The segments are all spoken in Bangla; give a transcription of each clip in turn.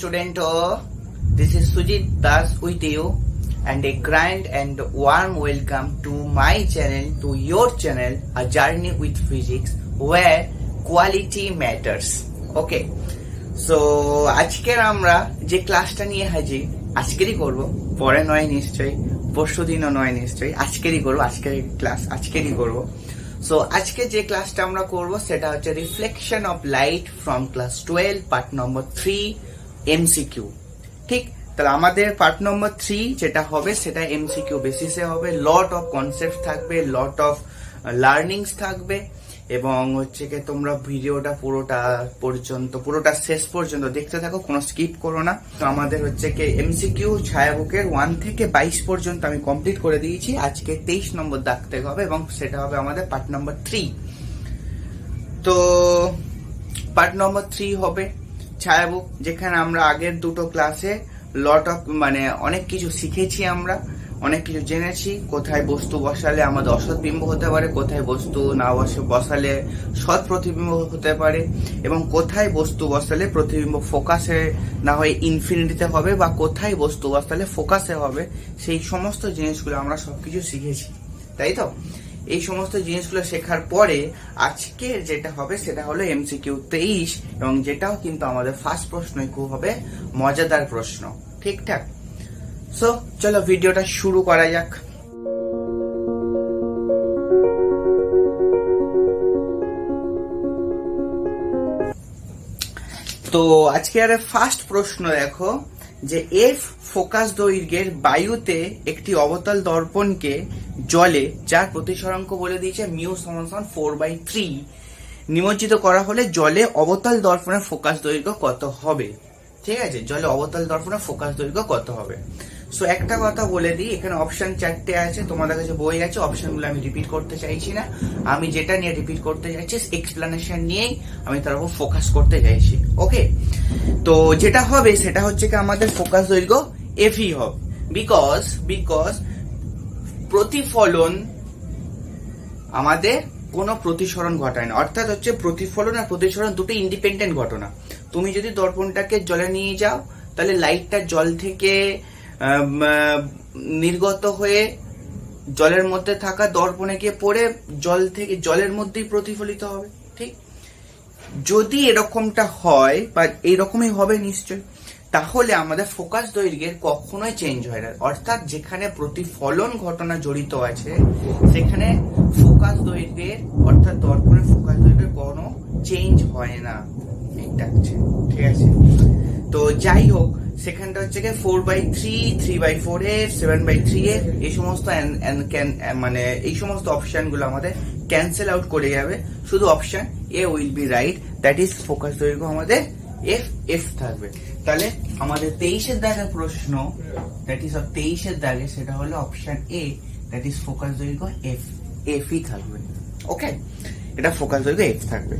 student. This is Sujit Das with you, and a grand and warm welcome to my channel, to your channel, A Journey with Physics, where quality matters. Okay. So আজকের আমরা যে ক্লাসটা নিয়ে হাজির আজকেরই করব, পরে নয় নিশ্চয়ই, পরশু দিনও নয় নিশ্চয়ই, আজকেরই করব, আজকের ক্লাস আজকেরই করব। সো আজকে যে ক্লাসটা আমরা করব সেটা হচ্ছে reflection of light from class 12 part number 3 MCQ. ঠিক, তাহলে আমাদের পার্ট নম্বর 3 যেটা হবে সেটা এমসিকিউ বেসিসে হবে। লট অফ কনসেপ্ট থাকবে, লট অফ লার্নিংস থাকবে, এবং হচ্ছে কি তোমরা ভিডিওটা পুরোটা শেষ পর্যন্ত দেখতে থাকো, কোনো স্কিপ করো না। তো আমাদের হচ্ছে কি এমসিকিউ ছায়াবুকের 1 থেকে 22 পর্যন্ত আমি কমপ্লিট করে দিয়েছি। আজকে 23 নম্বর দাগতে হবে এবং সেটা হবে আমাদের পার্ট নম্বর 3। তো পার্ট নম্বর 3 হবে ছায়াবুক, যেখানে আমরা আগের দুটো ক্লাসে লট অফ অনেক কিছু শিখেছি, আমরা অনেক কিছু জেনেছি। কোথায় বস্তু বসালে আমাদের অসৎ বিম্ব হতে পারে, কোথায় বস্তু না বসালে সৎ প্রতিবিম্ব হতে পারে, এবং কোথায় বস্তু বসালে প্রতিবিম্ব ফোকাসে না হয়ে ইনফিনিটিতে হবে, বা কোথায় বস্তু বসালে ফোকাসে হবে। সেই সমস্ত জিনিসগুলো আমরা সবকিছু শিখেছি, তাই তো? এই সমস্ত জিনিসগুলো শেখার পরে আজকে যেটা হবে সেটা হলো এমসিকিউ 23, এবং যেটাও কিন্তু আমাদের ফার্স্ট প্রশ্নই খুব হবে মজাদার প্রশ্ন। ঠিকঠাক? সো চলো ভিডিওটা শুরু করা যাক। তো আজকে আর ফার্স্ট প্রশ্ন দেখো, যে এফ ফোকাস দৈর্ঘ্যের বায়ুতে একটি অবতল দর্পণকে জলে, যার প্রতিসরাঙ্ক বলে দিয়েছে মিউ সমান 4/3, নিমজ্জিত করা হলে জলে অবতল দর্পণের ফোকাস দৈর্ঘ্য কত হবে? ঠিক আছে, জলে অবতল দর্পণের ফোকাস দৈর্ঘ্য কত হবে? সো একটা কথা বলে দিই, এখানে অপশন 4টে আছে, তোমাদের কাছে বই আছে, অপশনগুলো আমি রিপিট করতে চাইছি না। আমি যেটা নিয়ে রিপিট করতে চাইছি এক্সপ্লেনেশন নিয়েই আমি তার উপর ফোকাস করতে চাইছি। ওকে, তো যেটা হবে সেটা হচ্ছে কি আমাদের ফোকাস দৈর্ঘ্য এফই হবে, বিকজ প্রতিফলন আমাদের কোনো প্রতিসরণ ঘটায় না। অর্থাৎ হচ্ছে প্রতিফলন আর প্রতিসরণ দুটো ইন্ডিপেন্ডেন্ট ঘটনা। তুমি যদি দর্পণটাকে জলে নিয়ে যাও, তাহলে লাইটটা জল থেকে নির্গত হয়ে জলের মধ্যে থাকা দর্পণে গিয়ে পড়ে জলের মধ্যেই প্রতিফলিত হবে। ঠিক, যদি এরকমটা হয় বা এইরকমই হবে নিশ্চয়, তাহলে আমাদের ফোকাস দৈর্ঘ্যের কখনোই চেঞ্জ হয় না। অর্থাৎ যেখানে প্রতিফলন ঘটনা জড়িত আছে সেখানে ফোকাস দৈর্ঘ্যের অর্থাৎ দর্পণের ফোকাস দৈর্ঘ্যের কোনো চেঞ্জ হয় না। ঠিক আছে, তো যাই হোক, সেখানটা হচ্ছে 4/3, 3/4, 7/3 এই সমস্ত এই সমস্ত অপশন গুলো আমাদের ক্যান্সেল আউট করে যাবে। শুধু option A will be right, that is focus দৈর্ঘ্য আমাদের এফ থাকবে। তাহলে আমাদের 23-এর দাগের প্রশ্ন, দ্যাট ইজ 23-এর দাগে, সেটা হলো option A, that is focus দৈর্ঘ্য এফই থাকবে। ওকে, এটা ফোকাস দৈর্ঘ্য এফ থাকবে।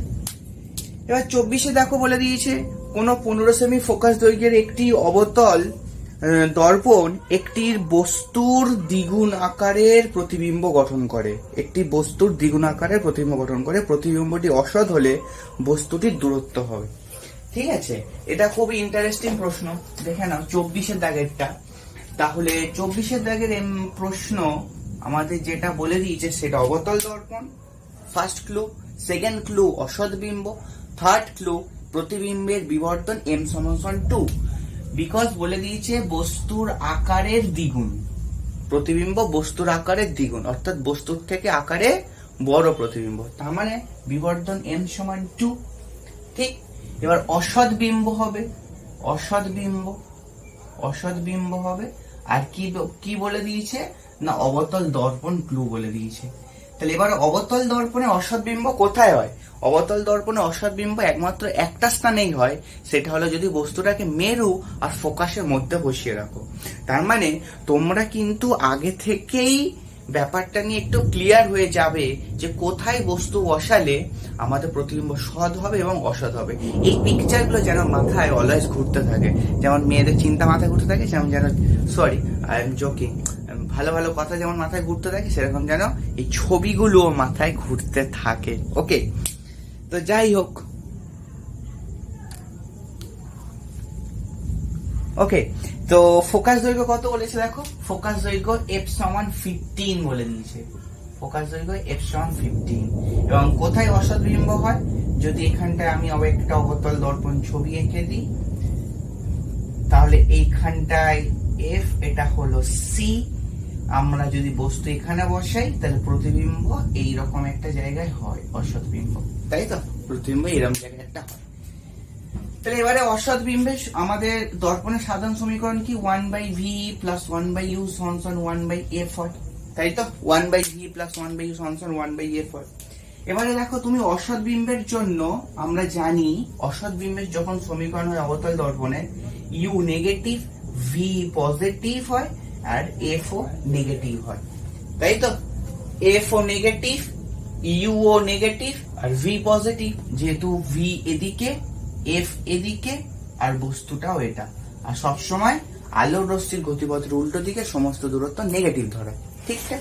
এবার 24-এ দেখো বলে দিয়েছে, কোন 15 সেমি ফোকাস দৈর্ঘ্যের একটি অবতল দর্পণ একটি বস্তুর দ্বিগুণ আকারের প্রতিবিম্ব গঠন করে। প্রতিবিম্বটি অসৎ হলে বস্তুটির দূরত্ব হবে। ঠিক আছে, এটা খুবই ইন্টারেস্টিং প্রশ্ন। দেখে নাও 24-এর দাগেরটা। তাহলে 24-এর দাগের প্রশ্ন আমাদের যেটা বলে দিয়েছে সেটা অবতল দর্পণ, ফার্স্ট ক্লু। সেকেন্ড ক্লু অসৎ বিম্ব। থার্ড ক্লু প্রতিবিম্বের বিবর্তন m সমান 2, বিকজ বলে দিয়েছে বস্তুর আকারের দ্বিগুণ। প্রতিবিম্ব বস্তুর আকারের দ্বিগুণ, অর্থাৎ বস্তুর থেকে আকারে বড় প্রতিবিম্ব, তার মানে বিবর্তন m সমান 2। ঠিক, এবার অসৎ বিম্ব হবে, অসৎ বিম্ব হবে। আর কি বলে দিয়েছে না, অবতল দর্পণ ক্লু বলে দিয়েছে। তাহলে এবার অবতল দর্পণে অসৎ বিম্ব কোথায় হয়? অবতল দর্পণে অসৎ বিম্ব একমাত্র একটা স্থানেই হয়, সেটা হলো যদি বস্তুটাকে মেরু আর ফোকাসের মধ্যে বসিয়ে রাখো। তার মানে তোমরা কিন্তু আগে থেকেই ব্যাপারটা নিয়ে একটু ক্লিয়ার হয়ে যাবে যে কোথায় বস্তু বসালে আমাদের প্রতিবিম্ব সৎ হবে এবং অসৎ হবে। এই পিকচারগুলো যেন মাথায় অলওয়েজ ঘুরতে থাকে, যেমন মেয়েদের চিন্তা মাথায় ঘুরতে থাকে, আই এম জোকিং, ভালো ভালো কথা যেমন মাথায় ঘুরতে থাকে, সেরকম যেন এই ছবিগুলো মাথায় ঘুরতে থাকে। ওকে, তো যাই হোক, ওকে, তো ফোকাস দৈর্ঘ্য কত বলেছে দেখো, ফোকাস দৈর্ঘ্য f সমান 15 বলে দিয়েছে, ফোকাস দৈর্ঘ্য f সমান 15। এবং কোথায় অসৎ বিম্ব হয়, যদি এখানটায় আমি একটা অবতল দর্পণ ছবি এঁকে দিই, তাহলে এইখানটায় f, এটা হলো c, আমরা যদি বস্তু এখানে বসাই তাহলে প্রতিবিম্ব এইরকম একটা জায়গায় হয়, অসৎ বিম্ব, তাই তো, প্রতিবিম্ব এরকম জায়গায় একটা হয়। তাহলে এবারে অসৎ বিম্বে আমাদের দর্পণের সাধারণ সমীকরণ কি, 1/v প্লাস 1/u সমান 1/f হয়, তাই তো, 1/v প্লাস 1/u সমান 1/f হয়। এবারে দেখো তুমি অসৎ বিম্বের জন্য আমরা জানি, অসৎ বিম্বের যখন সমীকরণ হয় অবতল দর্পণে, u নেগেটিভ, v পজিটিভ হয়, আর f ও নেগেটিভ হয়, তাই তো, f ও নেগেটিভ, u ও নেগেটিভ, আর v পজিটিভ, যেহেতু v এদিকে, f এদিকে, আর বস্তুটাও এটা, আর সবসময় আলোর রশ্মির গতিপথের উল্টো দিকে সমস্ত দূরত্ব নেগেটিভ ধরে, ঠিক আছে।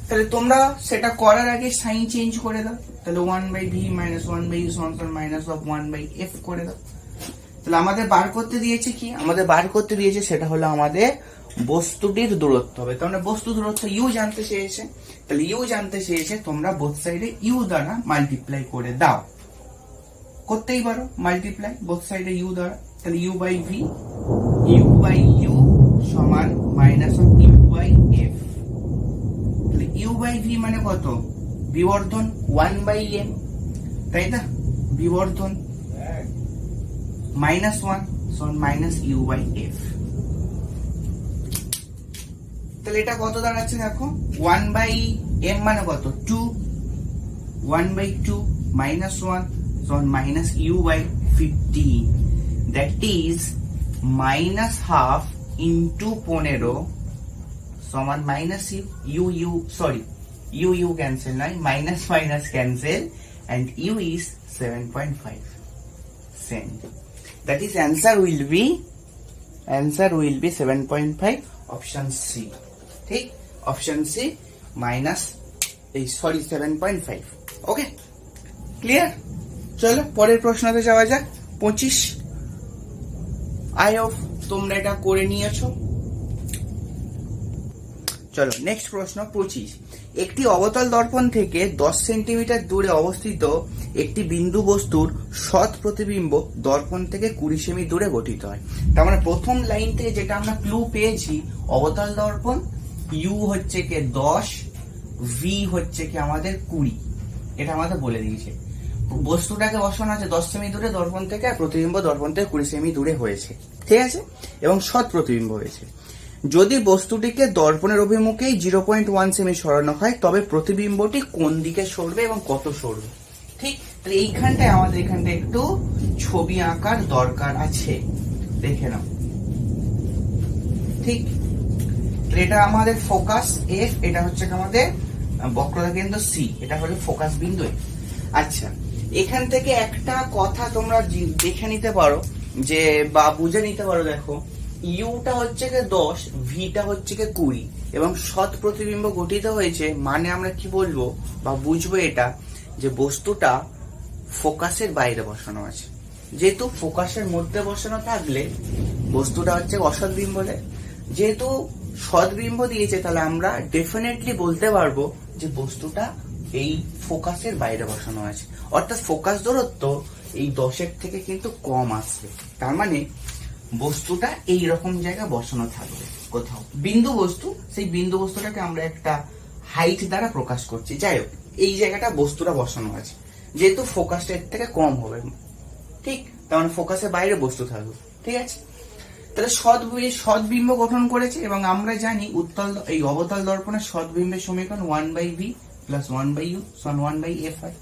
তাহলে তোমরা সেটা করার আগে সাইন চেঞ্জ করে দাও, তাহলে 1/v মাইনাস 1/u সমান মাইনাস অফ 1/f করে দাও। তাহলে আমাদের বার করতে দিয়েছে কি, আমাদের বার করতে দিয়েছে সেটা হলো আমাদের বস্তুটির দূরত্ব হবে, তার মানে বস্তু দূরত্ব u জানতে চেয়েছে, তাহলে u জানতে চেয়েছে, তোমরা বোথ সাইডে u দ্বারা মাল্টিপ্লাই করে দাও, করতেই পারো মাল্টিপ্লাই বোথ সাইডে u দ্বারা, তাহলে u/v সমান মাইনাস অফ u/f, তাহলে u/v মানে কত, বিবর্ধন 1/m, তাই না, বিবর্ধন -1 সমান মাইনাস u/f। তাহলে এটা কত দাঁড়াচ্ছে দেখো, 1/m মানে কত, 2, 1/2 -1 সমান minus u/15, that is -half into 15 সমান minus u sorry u cancel নয়, minus minus cancel, and u is 7.5 cent, that is answer will be 7.5, option C, ঠিক, অপশন সি মাইনাস এই সরি 7.5, ওকে, ক্লিয়ার। চলো পরের প্রশ্নতে যাওয়া যাক, 25। আই হোপ তোমরা এটা করে নিয়েছো। চলো নেক্সট প্রশ্ন 25। একটি অবতল দর্পণ থেকে 10 সেন্টিমিটার দূরে অবস্থিত একটি বিন্দু বস্তুর সৎ প্রতিবিম্ব দর্পণ থেকে 20 সেমি দূরে গঠিত হয়। তার মানে প্রথম লাইন থেকে যেটা আমরা ক্লু পেয়েছি, অবতল দর্পণ u হচ্ছে কি 10, v হচ্ছে কি আমাদের 20, এটা আমাদের বলে দিয়েছে। বস্তুটাকে বসানো আছে 10 সেমি দূরে দর্পণ থেকে, আর প্রতিবিম্ব দর্পণ থেকে 20 সেমি দূরে হয়েছে, ঠিক আছে, এবং সৎ প্রতিবিম্ব হয়েছে। যদি বস্তুটিকে দর্পণের অভিমুখেই 0.1 সেমি সরানো হয়, তবে প্রতিবিম্বটি কোন দিকে সরবে এবং কত সরবে, ঠিক। তাহলে এইখানটায় আমাদের এখানটা একটু ছবি আঁকার দরকার আছে, দেখে নাও, ঠিক। এটা আমাদের ফোকাস এফ, এটা হচ্ছে আমাদের বক্রতা কেন্দ্র সি, এটা হলো ফোকাস বিন্দু। আচ্ছা, এখান থেকে একটা কথা তোমরা দেখে নিতে পারো, যে বা বুঝে নিতে পারো, দেখো ইউটা হচ্ছে কি 10, ভিটা হচ্ছে কি 20, এবং সৎ প্রতিবিম্ব গঠিত হয়েছে, মানে আমরা কি বলবো বা বুঝবো এটা, যে বস্তুটা ফোকাসের বাইরে বসানো আছে। যেহেতু ফোকাসের মধ্যে বসানো থাকলে বস্তুটা হচ্ছে অসৎ বিম্বলে, যেহেতু সৎ বিম্ব দিয়েছে, তাহলে আমরা ডেফিনেটলি বলতে পারবো যে বস্তুটা এই ফোকাসের বাইরে বসানো আছে, অর্থাৎ ফোকাস দূরত্ব এই 10-এর থেকে কিন্তু কম আসবে। তার মানে বস্তুটা এই রকম জায়গায় বসানো থাকবে কোথাও, বিন্দু বস্তু, সেই বিন্দু বস্তুটাকে আমরা একটা হাইট দ্বারা প্রকাশ করছি। যাই হোক, এই জায়গাটা বস্তুটা বসানো আছে, যেহেতু ফোকাসটা এর থেকে কম হবে, ঠিক, তার মানে ফোকাসের বাইরে বস্তু থাকবে, ঠিক আছে। তাহলে সৎ বিম্ব গঠন করেছে, এবং আমরা জানি এই অবতল দর্পণের সৎ বিম্বের সমীকরণ 1/v প্লাস 1/u সমান 1/f হয়।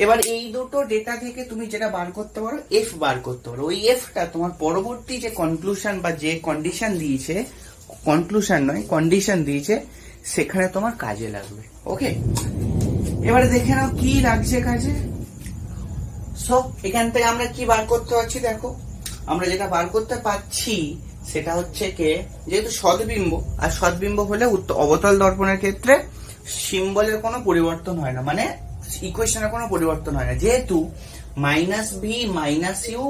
এবার এই দুটো ডেটা থেকে তুমি যেটা বার করতে পারো, এফ বার করতে পারো। ওই এফটা তোমার পরবর্তী যে কনক্লুশন বা যে কন্ডিশন দিয়েছে, কনক্লুশন নয় কন্ডিশন দিয়েছে, সেখানে তোমার কাজে লাগবে, ওকে। এবারে দেখে নাও কি লাগছে কাজে। সো এখান থেকে আমরা কি বার করতে পারছি, দেখো আমরা যেটা বার করতে পারছি সেটা হচ্ছে কে, যেহেতু সদ্বিম্ব, আর সদ্বিম্ব হলে অবতল দর্পণের ক্ষেত্রে সিম্বলের কোনো পরিবর্তন হয় না, মানে ইকুয়েশনের কোনো পরিবর্তন হয় না, যেহেতু -v, -u,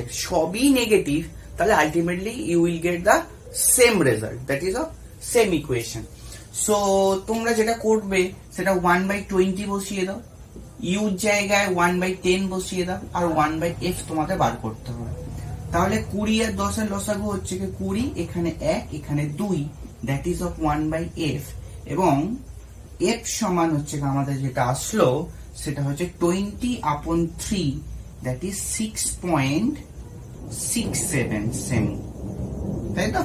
-f সবই নেগেটিভ, তাহলে ultimately you will get the same result, that is a same equation. So তোমরা যেটা করবে সেটা 1/20 বসিয়ে দাও, ইউ জায়গায় 1/10 বসিয়ে দাও, আর 1/f তোমাদের বার করতে হবে। তাহলে 20 আর 10 এর লসাগু হচ্ছে কি 20, এখানে 1 এখানে 2, দ্যাট ইজ অফ 1/f, এবং f সমান হচ্ছে আমাদের যেটা আসলো সেটা হচ্ছে 20/3, দ্যাট ইজ 6.67 সেমি, তাই তো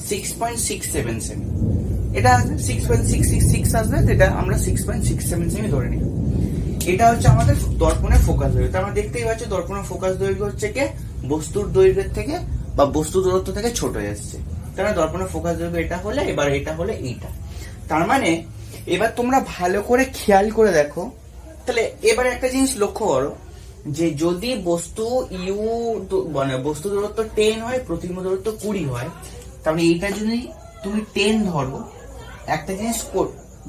6.67 সেমি। এটা 6.666 আসবে, যেটা আমরা 6.67 সেমি ধরে নিই। এটা হচ্ছে আমাদের দর্পণের ফোকাস দৈর্ঘ্য। তো আমরা দেখতেই পাচ্ছি দর্পণের ফোকাস দৈর্ঘ্য হচ্ছে কি বস্তুর দৈর্ঘ্যের থেকে বা বস্তু দূরত্ব থেকে ছোট যাচ্ছে। তাহলে দর্পণের ফোকাস দৈর্ঘ্য এটা হলে, এবার এটা হলে এইটা। তার মানে এবার তোমরা ভালো করে খেয়াল করে দেখো, তাহলে এবার একটা জিনিস লক্ষ্য করো যে যদি বস্তু ইউ মানে বস্তু দূরত্ব 10 হয়, প্রতিবিম্ব দূরত্ব 20 হয়, তাহলে এইটা যদি তুমি 10 ধরো, একটা জিনিস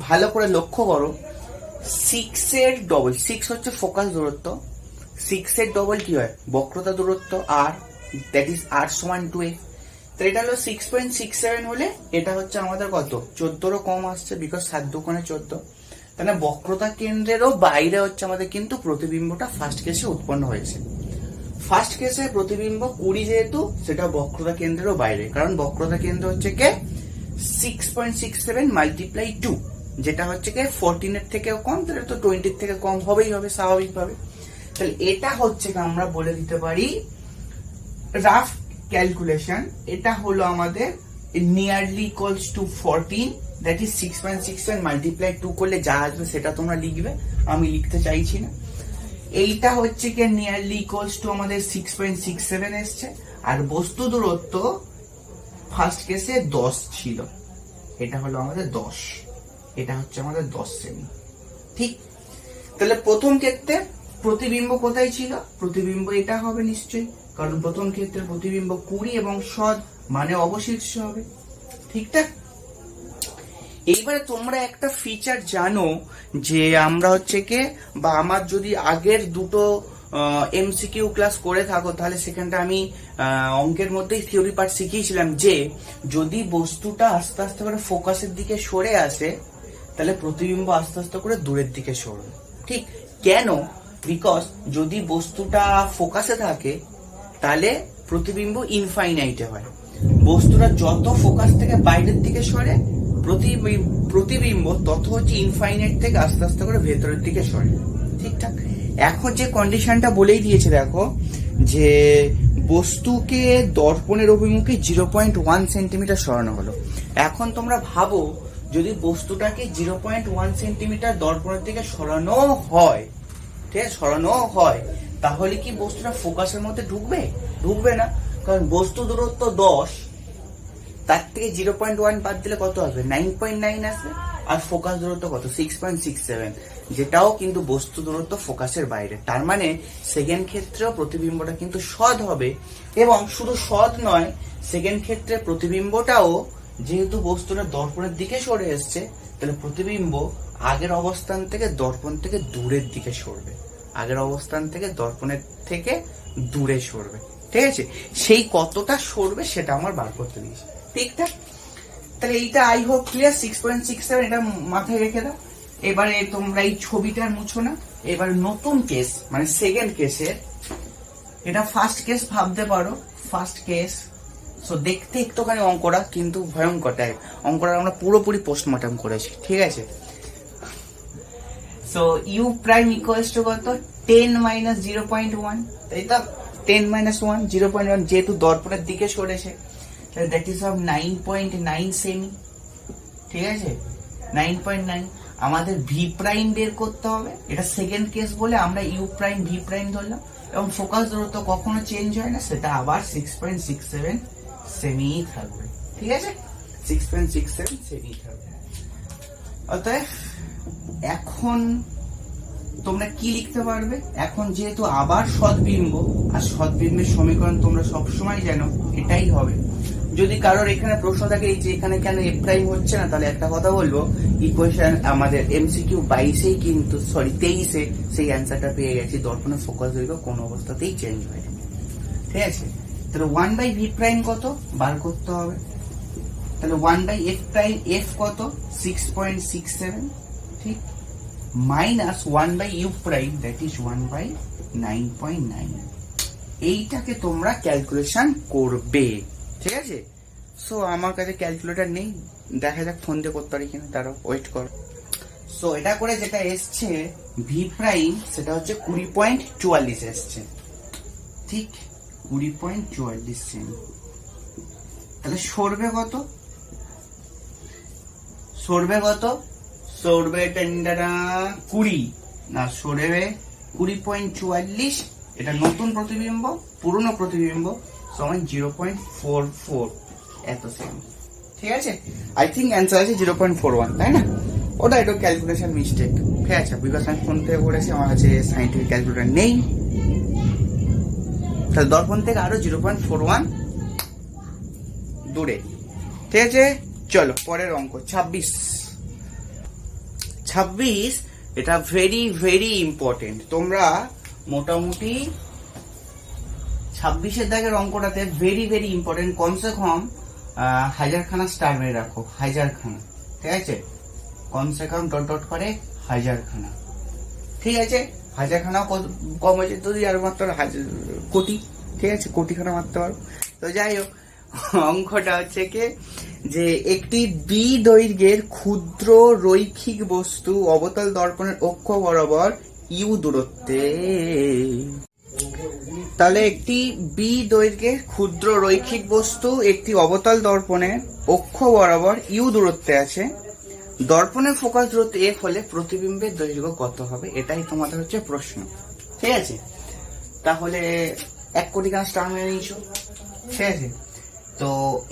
ভালো করে লক্ষ্য করো, 6 এর ডবল, 6 হচ্ছে ফোকাস দূরত্ব, 6 এর ডবল কি হয় বক্রতা দূরত্ব r, দ্যাট ইজ r সমান 2a। তো এটা হলো 6.67 হলে এটা হচ্ছে আমাদের কত 14 কম আসছে, বিকজ 7 দুগুণে 14। তাহলে বক্রতা কেন্দ্রেরও বাইরে হচ্ছে আমাদের কিন্তু প্রতিবিম্বটা ফার্স্ট কেসে উৎপন্ন হয়েছে। ফার্স্ট কেসে প্রতিবিম্ব 20 যেহেতু, সেটা বক্রতা কেন্দ্রেরও বাইরে, কারণ বক্রতা কেন্দ্র হচ্ছে কে 6.67 মাল্টিপ্লাই 2, যেটা হচ্ছে কি 14 এর থেকেও কম, তাহলে তো 20 এর থেকে কম হবেই হবে স্বাভাবিকভাবে। তাহলে এটা হচ্ছে আমরা বলে দিতে পারি রাফ ক্যালকুলেশন, এটা হলো আমাদের nearly equals to 14, that is 6.67 multiply 2 করলে যা আসবে সেটা তোমরা লিখবে, আমি লিখতে চাইছি না। এইটা হচ্ছে কি নিয়ারলি ইকুয়ালস টু আমাদের 6.67 এসছে, আর বস্তু দূরত্ব ফার্স্ট কেসে 10 ছিল, এটা হলো আমাদের 10, এটা হচ্ছে আমাদের 10 সেমি। ঠিক, তাহলে প্রথম ক্ষেত্রে প্রতিবিম্ব কোথায় ছিল, প্রতিবিম্ব এটা হবে নিশ্চয়ই, কারণ প্রথম ক্ষেত্রে প্রতিবিম্ব 20 এবং সদ মানে অবশিষ্ট হবে। ঠিকঠাক। এইবারে তোমরা একটা ফিচার জানো যে আমরা হচ্ছে কে, বা আমার যদি আগের দুটো এমসিকিউ ক্লাস করে থাকো, তাহলে সেখানটা আমি অঙ্কের মধ্যেই থিওরি পার্ট শিখিয়েছিলাম যে যদি বস্তুটা আস্তে আস্তে করে ফোকাসের দিকে সরে আসে, তাহলে প্রতিবিম্ব আস্তে আস্তে করে দূরের দিকে সরবে। ঠিক কেন? বিকজ যদি বস্তুটা ফোকাসে থাকে তাহলে প্রতিবিম্ব ইনফাইনাইটে হয়, বস্তুটা যত ফোকাস থেকে বাইরের দিকে সরে প্রতিবিম্ব তত হচ্ছে ইনফাইনাইট থেকে আস্তে আস্তে করে ভেতরের দিকে সরে। ঠিকঠাক। এখন যে কন্ডিশনটা বলেই দিয়েছে দেখো, যে বস্তুকে দর্পণের অভিমুখে 0.1 সেন্টিমিটার সরানো হলো। এখন তোমরা ভাবো যদি বস্তুটাকে 0.1 সেন্টিমিটার দর্পণের দিকে সরানো হয়, ঠিক আছে, সরানো হয়, তাহলে কি বস্তুটা ফোকাসের মধ্যে ঢুকবে? ঢুকবে না, কারণ বস্তু দূরত্ব 10, তার থেকে 0.1 বাদ দিলে কত আসবে? 9.9 আসবে। আর ফোকাস দূরত্ব কত? 6.67, যেটাও কিন্তু বস্তু দূরত্ব ফোকাসের বাইরে। তার মানে সেকেন্ড ক্ষেত্রেও প্রতিবিম্বটা কিন্তু সৎ হবে, এবং শুধু সৎ নয়, সেকেন্ড ক্ষেত্রে প্রতিবিম্বটাও যেহেতু বস্তুটা দর্পণের দিকে সরে এসছে, তাহলে প্রতিবিম্ব আগের অবস্থান থেকে দর্পণ থেকে দূরের দিকে সরবে, আগের অবস্থান থেকে দর্পণের থেকে দূরে সরবে। ঠিক আছে, সেই কতটা সরবে সেটা আমার বার করতে দিয়েছি। ঠিকঠাক। তাহলে এইটা আই হোপ ক্লিয়ার। 6.67 এটা মাথায় রেখে দাও। এবারে তোমরা এই ছবিটা মুছো না। এবার নতুন কেস মানে সেকেন্ড কেসের, এটা ফার্স্ট কেস ভাবতে পারো, ফার্স্ট কেস। সো দেখতে একটুখানি অঙ্কটা কিন্তু ভয়ঙ্কর টাইপ, অঙ্কটা আমরা পুরোপুরি পোস্টমর্টম করেছি। ঠিক আছে, so you prime equals to কত? 10 - 0.1, তাই তো? 10 - 1 0.1, যেহেতু দর্পণের দিকে সরেছে, দ্যাট ইজ অফ 9.9 সেমি। ঠিক আছে, 9.9। আমাদের ভি প্রাইম বের করতে হবে, এটা সেকেন্ড কেস বলে আমরা ইউ প্রাইম ভি প্রাইম ধরলাম, এবং ফোকাস দূরত্ব কখনো চেঞ্জ হয় না, সেটা আবার 6.67 সেমি থাকবে। ঠিক আছে, 6.67 সেমি থাকবে। অতএব এখন তোমরা কি লিখতে পারবে? এখন যেহেতু আবার সদ্বিম্ব, আর সদ্বিম্বের সমীকরণ তোমরা সবসময় জানো এটাই হবে। যদি কারোর এখানে প্রশ্ন থাকে যে এখানে কেন এ প্রাইম হচ্ছে না, তাহলে একটা কথা বলবো, ইকুয়েশন আমাদের এমসিকিউ 22-এ কিন্তু 23-এ সেই অ্যান্সারটা পেয়ে গেছি, দর্পণের ফোকাস দৈর্ঘ্য কোন অবস্থাতেই চেঞ্জ হয়। ঠিক আছে, তাহলে 1/v' কত বার করতে হবে, তাহলে 1/f', f কত 6.67, ঠিক, মাইনাস 1/u', দ্যাট ইজ 1/9.9। এইটাকে তোমরা ক্যালকুলেশন করবে, ঠিক আছে। সো আমার কাছে ক্যালকুলেটর নেই, দেখা যাক ফোন দিয়ে করতে পারি কিনা, তারও ওয়েট করো। সো এটা করে যেটা এসছে v', সেটা হচ্ছে 20.44 এসছে, ঠিক, 20.44 সেমি। তাহলে সরবে কত, সরবে 20 না, সরবে 20.44। এটা নতুন প্রতিবিম্ব, পুরনো প্রতিবিম্ব সমান 0.44 এত সেমি, ঠিক আছে। আই থিঙ্ক অ্যান্সার আছে 0.41, তাই না? ওটা একটু ক্যালকুলেশন মিস্টেক, ঠিক আছে, বিকজ আমি ফোন থেকে করেছি, আমার কাছে সাইন্টিফিক ক্যালকুলেটর নেই। তাহলে দর্পণ থেকে আরো 0.41 দূরে, ঠিক আছে। চলো পরের অঙ্ক 26। এটা ভেরি ভেরি ইম্পর্টেন্ট। তোমরা মোটামুটি 26-এর দাগের অঙ্কটাতে ভেরি ভেরি ইম্পর্টেন্ট, কমসে কম 1000খানা স্টার মেরে রাখো, 1000খানা, ঠিক আছে, কমসে কম ডট করে 1000খানা, ঠিক আছে। 1000খানাও কম হয়েছে, যদি আর মাত্র কোটি, ঠিক আছে, কোটিখানা মারতে পারো। তো যাই হোক, অঙ্কটা হচ্ছে কি যে একটি বি দৈর্ঘ্যের ক্ষুদ্র রৈখিক বস্তু অবতল দর্পণের অক্ষ বরাবর ইউ দূরত্বে, তাহলে একটি বি দৈর্ঘ্যের ক্ষুদ্র রৈখিক বস্তু একটি অবতল দর্পণের অক্ষ বরাবর ইউ দূরত্বে আছে, দর্পণের ফোকাস দূরত্ব এফ হলে প্রতিবিম্বের দৈর্ঘ্য কত হবে, এটাই তোমাদের হচ্ছে প্রশ্ন, ঠিক আছে। তাহলে 1 কোটি গাছ টার্ম মেনে নিয়েছো, ঠিক আছে। তো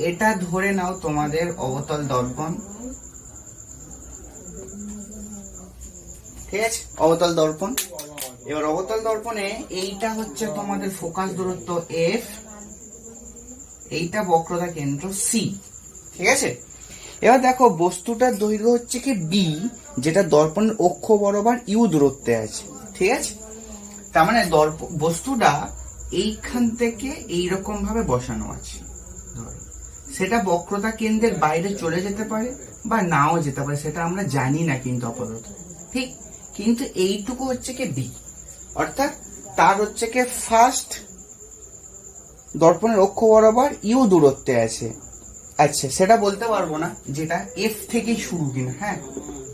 এটা ধরে নাও তোমাদের অবতল দর্পণ, ঠিক আছে, অবতল দর্পণ। এবার অবতল দর্পণে এইটা হচ্ছে তোমাদের ফোকাস দূরত্ব এফ, এইটা বক্রতা কেন্দ্র সি, ঠিক আছে। এবার দেখো বস্তুটার দৈর্ঘ্য হচ্ছে কি বি, যেটা দর্পণের অক্ষ বরাবর ইউ দূরত্বে আছে, ঠিক আছে। তার মানে বস্তুটা এইখান থেকে এইরকম ভাবে বসানো আছে, সেটা বক্রতা কেন্দ্রের বাইরে চলে যেতে পারে বা নাও যেতে পারে, সেটা আমরা জানি না কিন্তু আপাতত, ঠিক। কিন্তু এইটুকু হচ্ছে কি বি, অর্থাৎ তার হচ্ছে কি ফার্স্ট দর্পণের অক্ষ বরাবর ইউ দূরত্বে আছে। আচ্ছা, সেটা বলতে পারবো না যেটা এফ থেকে শুরু কিনা, হ্যাঁ,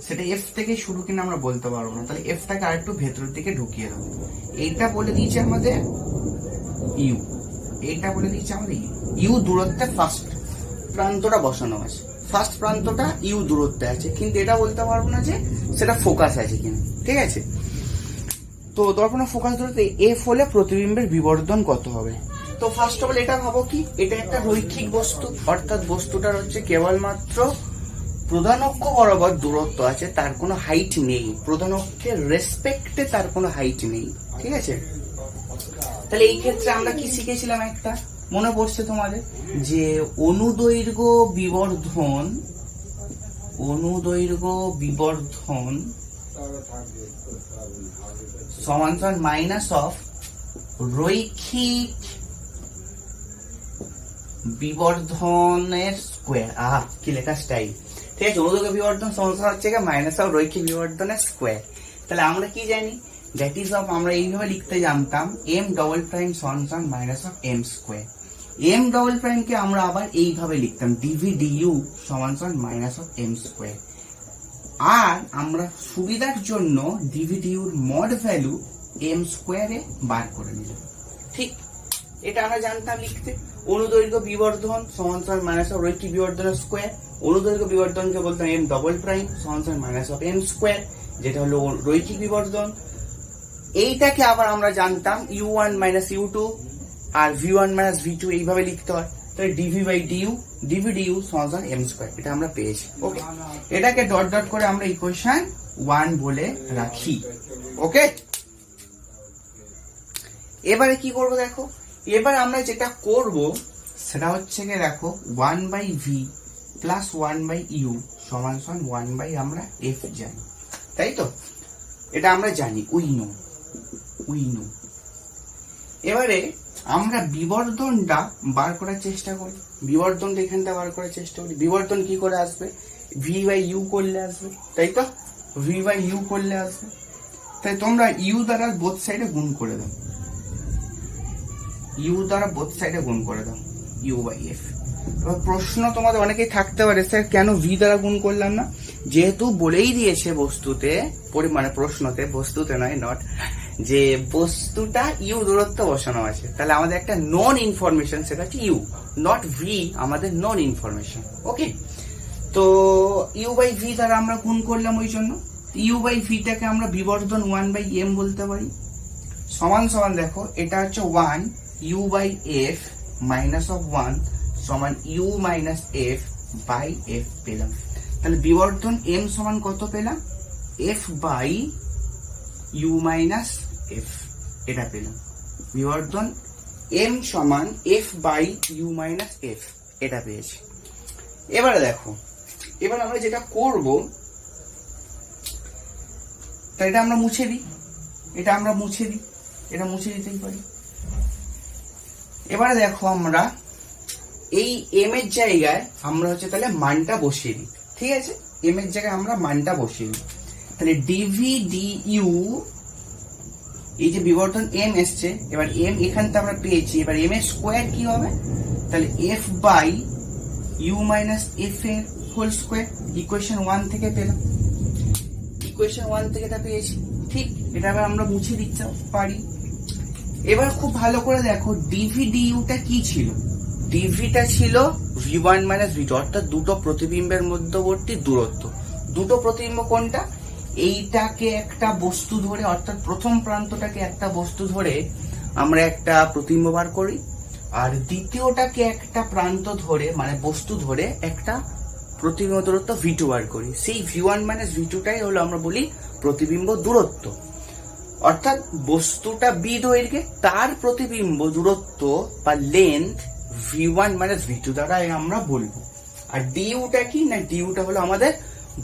সেটা এফ থেকে শুরু কিনা আমরা বলতে পারবো না। তাহলে এফটাকে আর একটু ভেতরের দিকে ঢুকিয়ে দেবো। এইটা বলে দিয়েছে আমাদের ইউ, এইটা বলে দিয়েছে আমাদের ইউ দূরত্বে ফার্স্ট প্রান্তটা বসানো আছে, ফার্স্ট প্রান্তটা ইউ দূরত্বে আছে, কিন্তু এটা বলতে পারবো না যে সেটা ফোকাস আছে কিনা, ঠিক আছে। তো দর্পণের ফোকাস দূরত্ব এফ হলে প্রতিবিম্বের বিবর্ধন কত হবে। তো ফার্স্ট অফ অল এটা ভাবো কি, এটা একটা রৈখিক বস্তু, অর্থাৎ বস্তুটার হচ্ছে কেবলমাত্র প্রধান অক্ষ বরাবর দূরত্ব আছে, তার কোনো হাইট নেই, প্রধান অক্ষের রেসপেক্টে তার কোনো হাইট নেই, ঠিক আছে। তাহলে এই ক্ষেত্রে আমরা কি শিখেছিলাম, একটা মনে পড়ছে তোমাদের যে অনুদৈর্ঘ্য বিবর্ধন সমান মাইনাস অফ রৈখিক বিবর্ধনের স্কোয়ার। কি লেখা স্টাইল, ঠিক আছে। অনুদৈর্ঘ্য বিবর্ধন সমান হচ্ছে মাইনাস অফ রৈখিক বিবর্ধনের স্কোয়ার। তাহলে আমরা কি জানি, দ্যাট ইজ অফ, আমরা এইভাবে লিখতে জানতাম m ডবল প্রাইম সমান minus of m square. m double prime কে আমরা আবার এইভাবে লিখতাম dv du সমান মাইনাস অফ m স্কোয়ার। আর আমরা সুবিধার জন্য dv du এর মড ভ্যালু m স্কোয়ারে বার করে নিলাম, ঠিক। এটা আমরা জানতাম লিখতে। অনুদৈর্ঘ্য বিবর্ধন সমান মাইনাস অফ রৈখিক বিবর্ধনের স্কোয়ার। অনুদৈর্ঘ্য বিবর্ধনকে বলতাম m ডবল প্রাইম সমান মাইনাস অফ m স্কোয়ার, যেটা হলো রৈখিক বিবর্ধন। এইটাকে আবার আমরা জানতাম u1 মাইনাস u2 আর v1 মাইনাস v2 এইভাবে লিখতে হয়। তাহলে dv du সমান m স্কোয়ার, এটা আমরা পেয়েছি। ওকে, এটাকে ডট ডট করে আমরা ইকুয়েশন 1 বলে রাখি। ওকে, এবারে কি করব দেখো, এবার আমরা যেটা করব সেটা হচ্ছে কি দেখো 1/v প্লাস 1/u সমান 1 আমরা f জানি, তাই তো। এটা আমরা জানি, উই নো। এবারে আমরা বিবর্ধনটা বার করার চেষ্টা করি, বিবর্ধনটা এখানটা বার করার চেষ্টা করি। বিবর্ধন কি করে আসবে? ভি বাই ইউ করলে আসবে, তাই তো? ভি বাই ইউ করলে আসবে। তাই তোমরা ইউ দ্বারা বোথ সাইডে গুণ করে দাও, ইউ দ্বারা বোথ সাইডে গুণ করে দাও, ইউ বাই এফ। এবার প্রশ্ন তোমাদের অনেকেই থাকতে পারে, স্যার কেন ভি দ্বারা গুণ করলাম না? যেহেতু বলেই দিয়েছে বস্তুতে, মানে প্রশ্নতে, বস্তুতে নয়, নট, যে বস্তুটা ইউ দূরত্ব বসানো আছে, তাহলে আমাদের একটা নন ইনফরমেশন, সেটা হচ্ছে ইউ, নট ভি, আমাদের নন ইনফরমেশন। ওকে, তো ইউ বাই ভি দ্বারা আমরা গুণ করলাম, ওই জন্য ইউ বাই ভিটাকে আমরা বিবর্ধন 1 বাই এম বলতে পারি। সমান সমান দেখো, এটা হচ্ছে 1 U by F minus of 1 সমান U minus F by F পেলাম। তাহলে বিবর্ধন এম সমান কত পেলাম? F by U minus F, এটা পেলাম। বিবর্ধন এম সমান F by U minus F, এটা পেয়েছি। এবারে দেখো, এবার আমরা যেটা করব, তা এটা আমরা মুছে দিই, এটা আমরা মুছে দিই, এটা মুছে দিতেই পারি। এবারে দেখো, আমরা এই এম এর জায়গায় আমরা হচ্ছে তাহলে মানটা বসিয়ে দিই, ঠিক আছে? এম এর জায়গায় আমরা মানটা বসিয়ে দিই। তাহলে ডিভি ডি ইউ, এই যে বিবর্ধন এম এসছে, এবার এম এখান থেকে আমরা পেয়েছি, এবার এম এর স্কোয়ার কি হবে? তাহলে F by U minus F এর হোল স্কোয়ার, ইকুয়েশন 1 থেকে পেলাম, ইকুয়েশন 1 থেকে এটা পেয়েছি, ঠিক? এটা আবার আমরা মুছে দিতে পারি। এবার খুব ভালো করে দেখো, ডিভি ডি ইউটা কি ছিল? ডিভিটা ছিল v1 মাইনাস v2, অর্থাৎ দুটো প্রতিবিম্বের মধ্যবর্তী দূরত্ব। দুটো প্রতিবিম্ব কোনটা? এইটাকে একটা বস্তু ধরে, অর্থাৎ প্রথম প্রান্তটাকে একটা বস্তু ধরে আমরা একটা প্রতিবিম্ব বার করি, আর দ্বিতীয়টাকে একটা প্রান্ত ধরে, মানে বস্তু ধরে একটা প্রতিবিম্ব দূরত্ব v2 বার করি। সেই v1 মাইনাস v2টাই হলো আমরা বলি প্রতিবিম্ব দূরত্ব। অর্থাৎ বস্তুটা বি দৈর্ঘ্যে, তার প্রতিবিম্ব দূরত্ব বা লেন্থ v1 মাইনাস v2 দ্বারা আমরা বলবো। আর ডিউটা কি না? ডিউটা হলো আমাদের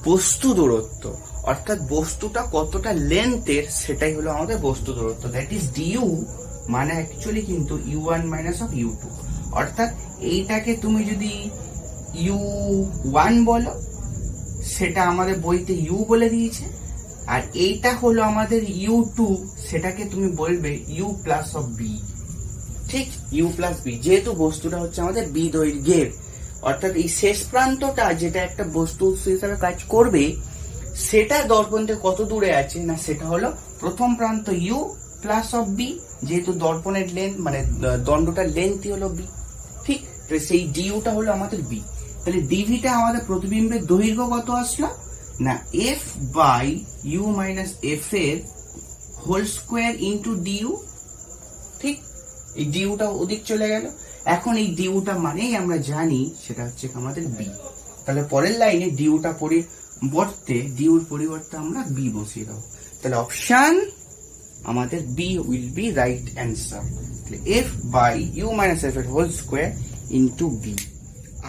বস্তু দূরত্ব, অর্থাৎ বস্তুটা কতটা লেন্থের সেটাই হলো আমাদের বস্তু দূরত্ব। দ্যাট ইজ ডিউ, মানে অ্যাকচুয়ালি কিন্তু u1 মাইনাস অফ u2। অর্থাৎ এইটাকে তুমি যদি u1 বলো, সেটা আমাদের বইতে u বলে দিয়েছে, আর এইটা হলো আমাদের u2, সেটাকে তুমি বলবে u প্লাস অফ b, ঠিক? u প্লাস b, যেহেতু বস্তুটা হচ্ছে আমাদের b দৈর্ঘ্যের, অর্থাৎ এই শেষ প্রান্তটা যেটা একটা বস্তু হিসাবে কাজ করবে, সেটা দর্পণ থেকে কত দূরে আছে না, সেটা হলো প্রথম প্রান্ত u প্লাস অফ b, যেহেতু দর্পণের লেন্থ মানে দণ্ডটার লেন্থই হলো b, ঠিক? তো সেই ডিউটা হলো আমাদের b। তাহলে ডিভিটা আমাদের প্রতিবিম্বের দৈর্ঘ্য কত আসলো না, F by U minus F এর হোল স্কোয়ার ইন্টু ডিউ, ঠিক? এই ডিউটা ওদিক চলে গেল। এখন এই ডিউটা মানেই আমরা জানি সেটা হচ্ছে আমাদের বি। তাহলে পরের লাইনে ডিউটা ডিউর পরিবর্তে আমরা বি বসিয়ে দেবো। তাহলে অপশন আমাদের B will be right answer. F by U minus F এর হোল স্কোয়ার ইন্টু বি।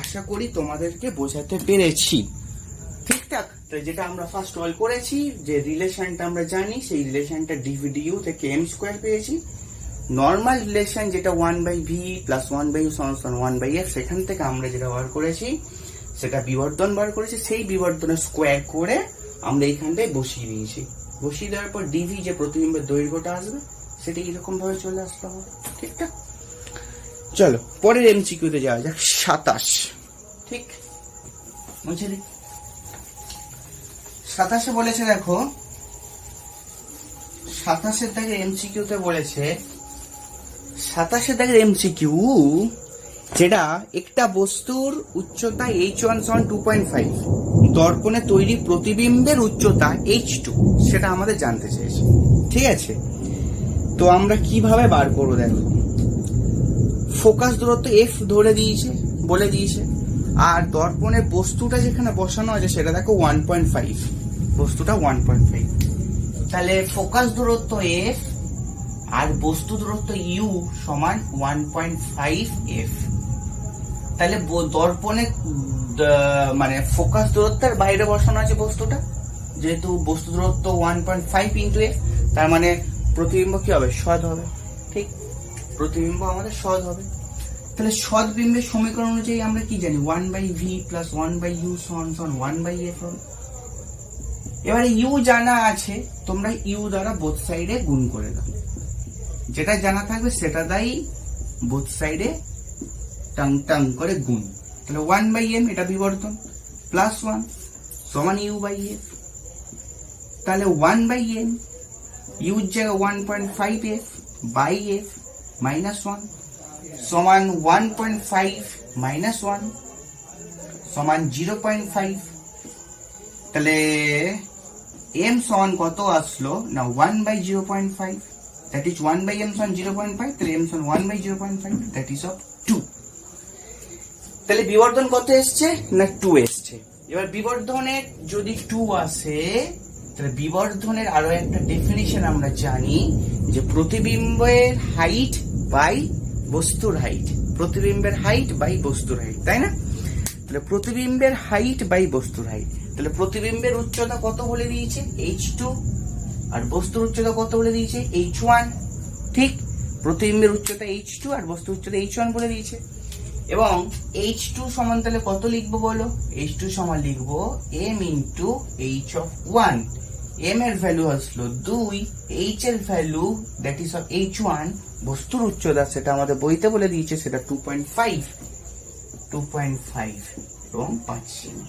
আশা করি তোমাদেরকে বোঝাতে পেরেছি, ঠিকঠাক? তো যেটা আমরা ফার্স্ট অল করেছি, যে রিলেশনটা আমরা জানি, সেই রিলেশনটা ডিভি ডিউ থেকে এম স্কোয়ার পেয়েছি। নর্মাল রিলেশন যেটা 1 by V plus 1 by U সমান 1 বাই এফ, সেখান থেকে আমরা যেটা বার করেছি সেটা বিবর্ধন বার করেছি। সেই বিবর্ধনের স্কোয়ার করে আমরা এইখানটায় বসিয়ে দিয়েছি। বসিয়ে দেওয়ার পর ডিভি যে প্রতিবিম্বের দৈর্ঘ্যটা আসবে সেটা এরকম ভাবে চলে আসতে হবে, ঠিকঠাক? চলো পরের এমসিকিউতে যাওয়া যাক। 27, ঠিক? বুঝে দিই। 27 বলেছে, দেখো 27 দাগের এমসিকিউতে বলেছে, 27 দাগের এমসিকিউ যেটা একটা বস্তুর উচ্চতা h1 সমান 2.5, দর্পণে তৈরি প্রতিবিম্বের উচ্চতা h2, সেটা আমাদের জানতে চেয়েছে, ঠিক আছে? তো আমরা কিভাবে বার করবো? দেখো, ফোকাস দূরত্ব f ধরে দিয়েছে, বলে দিয়েছে, আর দর্পণের বস্তুটা যেখানে বসানো আছে সেটা দেখো 1.5, বস্তুটা 1.5। তাহলে ফোকাস দূরত্ব f আর বস্তু দূরত্ব u সমান 1.5 f। তাহলে দর্পণে মানে ফোকাস দূরত্বের বাইরে বসানো আছে বস্তুটা, যেহেতু বস্তু দূরত্ব 1.5 ইন্টু f, তার মানে প্রতিবিম্ব কি হবে? সৎ হবে, ঠিক? প্রতিবিম্ব আমাদের সৎ হবে। তাহলে সৎ বিম্বের সমীকরণ অনুযায়ী আমরা কি জানি, 1/v + 1/u = 1/f হবে। এবারে ইউ জানা আছে, তোমরা ইউ দ্বারা বোথ সাইডে গুণ করে দাও, যেটা জানা থাকবে সেটা দাই বোথ সাইডে টাং টাং করে গুণ। তাহলে 1/m এটা বিবর্তন +1 = u/f। তাহলে 1/m ইউর জায়গা 1.5f / f -1 সমান 1.5 - 1 সমান 0.5। তাহলে m সমান কত আসলো না 1/0.5, দ্যাট ইজ 1/m সমান 0.5, তাহলে m সমান 1/0.5, দ্যাট ইজ অফ 2। তাহলে বিবর্ধন কত এসছে না 2 এসছে। এবার বিবর্ধনের যদি 2 আসে, তাহলে বিবর্ধনের আরো একটা ডেফিনিশন আমরা জানি যে প্রতিবিম্বের হাইট বাই বস্তুর হাইট, প্রতিবিম্বের হাইট বাই বস্তুর হাইট, তাই না? তাহলে প্রতিবিম্বের হাইট বাই বস্তুর হাইট, তাহলে প্রতিবিম্বের উচ্চতা কত বলে দিয়েছে h2 আর বস্তুর উচ্চতা কত বলে দিয়েছে h1, ঠিক? প্রতিবিম্বের উচ্চতা h2 আর বস্তুর উচ্চতা h1 বলে দিয়েছে। এবং h2 সমান তাহলে কত লিখবো বলো, h2 সমান লিখবো m × h(1), m এর ভ্যালু আসলো 2, h এর value that is of h1, বস্তুর উচ্চতা সেটা আমাদের বইতে বলে দিয়েছে সেটা 2.5 এবং 5 সেমি।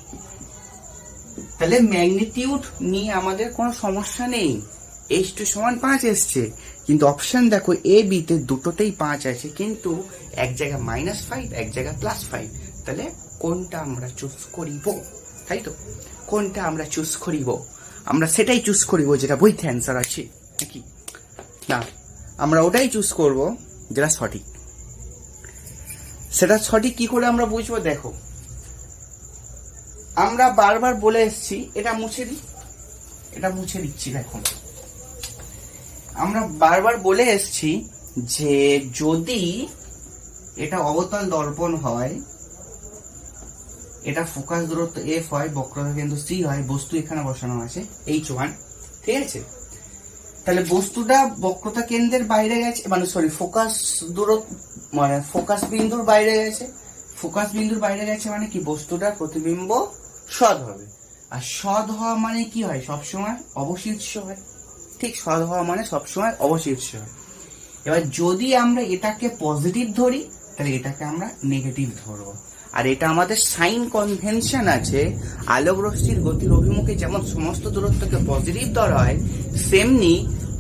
তাহলে ম্যাগনিটিউড নিয়ে আমাদের কোনো সমস্যা নেই, h2 সমান 5 এসছে, কিন্তু অপশন দেখো এ বি তে দুটোতেই 5 আছে, কিন্তু এক জায়গা -5 এক জায়গা +5। তাহলে কোনটা আমরা চুজ করিব, তাই তো? কোনটা আমরা চুজ করিব? আমরা সেটাই চুজ করিব যেটা বইতে অ্যান্সার আছে, নাকি না? আমরা ওটাই চুজ করব যেটা সঠিক। সেটা সঠিক কি করে আমরা বুঝবো? দেখো, আমরা বারবার বলে এসেছি, এটা মুছে দিই, এটা মুছে দিচ্ছি। দেখো, আমরা বারবার বলে এসেছি যে যদি এটা অবতল দর্পণ হয়, এটা ফোকাস দূরত্ব f হয়, বক্রতা কেন্দ্র c হয়, বস্তু এখানে বসানো আছে h1, ঠিক আছে? তাহলে বস্তুটা বক্রতা কেন্দ্রের বাইরে গেছে, মানে সরি ফোকাস দূরত্ব মানে ফোকাস বিন্দুর বাইরে গেছে। ফোকাস বিন্দুর বাইরে গেছে মানে কি, বস্তুটার প্রতিবিম্ব সৎ হবে। আর সৎ হওয়া মানে কি হয়, সবসময় অবশীর্ষ হয়, ঠিক? সৎ হওয়া মানে সবসময় অবশীর্ষ হয়। এবার যদি আমরা এটাকে পজিটিভ ধরি, তাহলে এটাকে আমরা নেগেটিভ ধরবো। আর এটা আমাদের সাইন কনভেনশন আছে, আলোক রশ্মির গতির অভিমুখে যেমন সমস্ত দূরত্বকে পজিটিভ ধরা হয়, সেমনি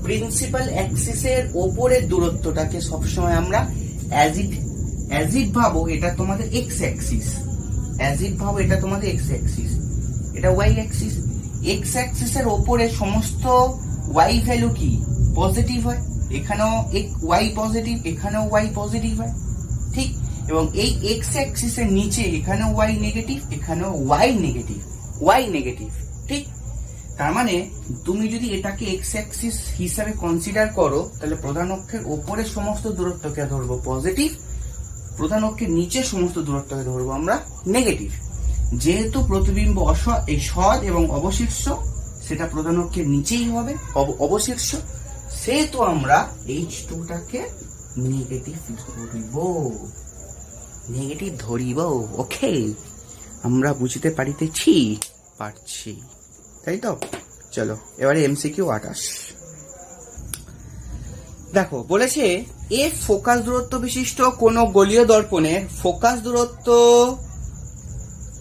প্রিন্সিপাল অ্যাক্সিসের ওপরের দূরত্বটাকে সবসময় আমরা অ্যাজ ইট ভাবো এটা তোমাদের এক্স অ্যাক্সিস, অ্যাজ ইট ভাবো এটা তোমাদের এক্স অ্যাক্সিস, এটা ওয়াই অ্যাক্সিস। এক্স অ্যাক্সিসের ওপরে সমস্ত ওয়াই ভ্যালু কি পজিটিভ হয়, এখানেও ওয়াই পজিটিভ, এখানেও ওয়াই পজিটিভ হয়, ঠিক? এবং এই এক্স অ্যাক্সিসের নিচে এখানেও ওয়াই নেগেটিভ, এখানেও ওয়াই নেগেটিভ, ঠিক? তার মানে তুমি যদি এটাকে এক্স অ্যাক্সিস হিসাবে কনসিডার করো, তাহলে প্রধান অক্ষের ওপরে সমস্ত দূরত্বকে ধরবো পজিটিভ, প্রধান অক্ষের নিচে সমস্ত দূরত্বকে ধরবো আমরা নেগেটিভ। যেহেতু প্রতিবিম্ব এই সৎ এবং অবশীর্ষ, সেটা প্রধান অক্ষের নিচেই হবে অবশীর্ষ, সেহেতু আমরা h2টাকে নেগেটিভ ধরিব। ওকে, আমরা বুঝতে পারছি, তাই তো? চলো এবারে এমসিকিউ 28। দেখো বলেছে, এ ফোকাস দূরত্ব বিশিষ্ট কোন গোলীয় দর্পণের ফোকাস দূরত্ব,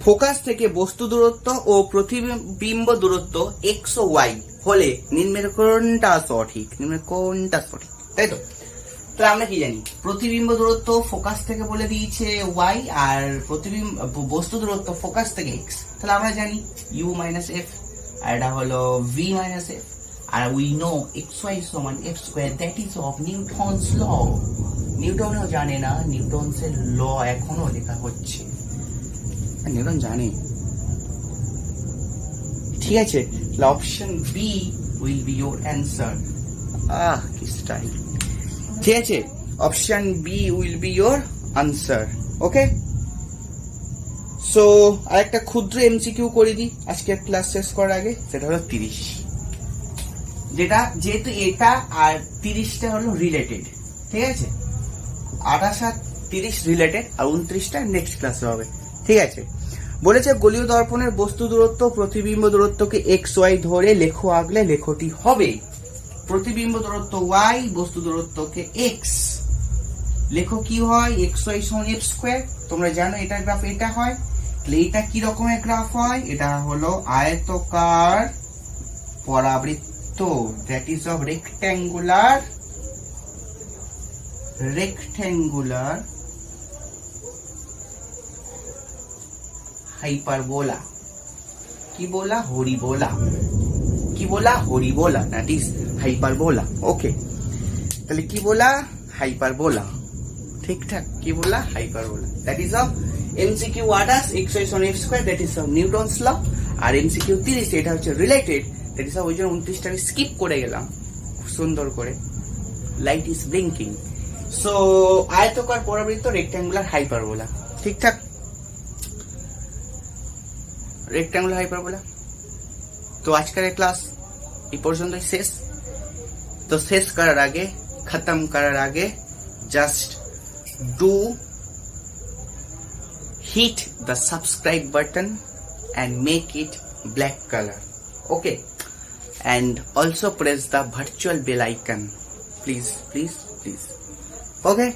ফোকাস থেকে বস্তু দূরত্ব ও প্রতিবিম্ব দূরত্ব এক্স ও ওয়াই হলে নিম্নের কোনটা সঠিক, তাই তো? তাহলে আমরা কি জানি, প্রতিবিম্ব দূরত্ব ফোকাস থেকে বলে দিয়েছে ওয়াই, আর বস্তু দূরত্ব ফোকাস থেকে এক্স। তাহলে আমরা জানি u - f, আর এটা হলো v - f, আর উই নো xy সমান f², that is of Newton's law. নিউটনও জানে না, নিউটনস এর ল এখনো লেখা হচ্ছে, নিউটন জানে, ঠিক আছে? Option B will be your answer. কি স্টাইল, ঠিক আছে? Option B will be your answer. Okay, so আরেকটা ক্ষুদ্র এমসিকিউ করে দিই আজকের ক্লাস শেষ করার আগে, সেটা হলো 30, যেটা যেহেতু এটা আর 30টা হলো রিলেটেড, ঠিক আছে? 28 আর 30 রিলেটেড, আর 29টা নেক্সট ক্লাসে হবে। ঠিক আছে, বলেছে গোলীয় দর্পণের বস্তু দূরত্ব প্রতিবিম্ব দূরত্বকে এক্স ওয়াই ধরে লেখো আঁকলে লেখটি হবে। প্রতিবিম্ব দূরত্ব ওয়াই, বস্তু দূরত্বকে এক্স, লেখো কি হয়, এক্স ওয়াই সমান এফ স্কোয়ার। তোমরা জানো এটা গ্রাফ এটা হয়, তাহলে এটা কি রকমের গ্রাফ হয়, এটা হলো আয়তকার পরাবৃত্ত, that is of rectangular hyperbola. কি বলা, হরিবোলা। কি বলা, হরিবোলা, দ্যাট ইজ হাইপারবোলা। ওকে, তাহলে কি বলা, হাইপারবোলা। ঠিকঠাক, কি বলা, hyperbola. That is of MCQ 28 X Y সমান F square, that is of Newton's law. আর এমসিকিউ 30 এটা হচ্ছে রিলেটেড, দ্যাট ইজ অফ, ওই জন্য 29টা আমি স্কিপ করে গেলাম সুন্দর করে। Light is blinking. সো আয়তকার পরাবৃত্ত রেক্ট্যাঙ্গুলার হাইপারবোলা। ঠিকঠাক, রেক্ট্যাঙ্গুলার হাইপারবোলা। তো আজকের ক্লাস এই পর্যন্তই শেষ। তো শেষ করার আগে, খতম করার আগে, just do hit the subscribe button and make it black color, okay, and also press the virtual bell icon, please, okay.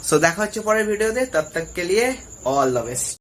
So দেখা হচ্ছে পরের ভিডিওতে, তব তক কে লিয়ে all the best.